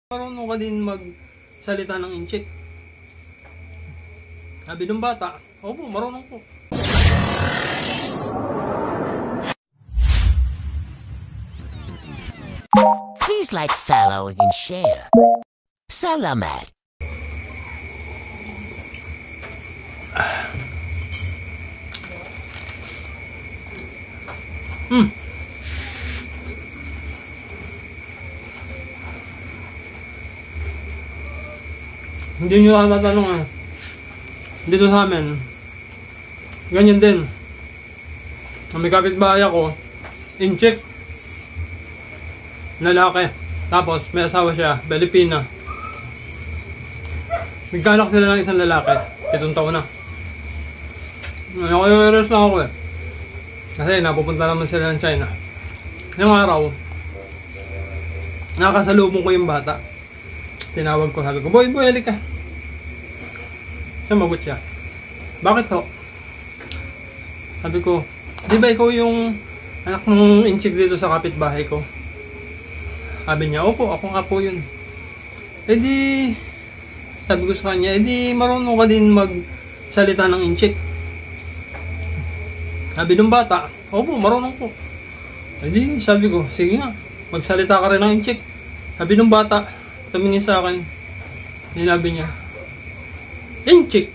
Marunong ka din magsalita ng inchik. Sabi ng bata, opo, marunong po. Please like, follow, and share. Salamat. Hindi nyo lang tatanong dito sa amin. Ganyan din. May kapitbahay ako, inchik. Lalaki. Tapos may asawa siya, Pilipina. Nagkaanak sila ng isang lalaki. 7 taon na. Nakayueros na ako kasi napupunta naman sila ng China. Ngayong araw, nakasalubong ko yung bata. Tinawag ko, sabi ko, boy, halika. Sumagot siya. Bakit ho? Sabi ko, di ba ikaw yung anak ng inchik dito sa kapitbahay ko? Sabi niya, opo, ako nga po yun. Eh di, sabi ko sa kanya, eh di marunong ka din magsalita ng inchik. Sabi ng bata, opo, marunong po. Eh di, sabi ko, sige nga, magsalita ka rin ng inchik. Sabi ng bata, tumingin sa akin, sinabi niya, inchik.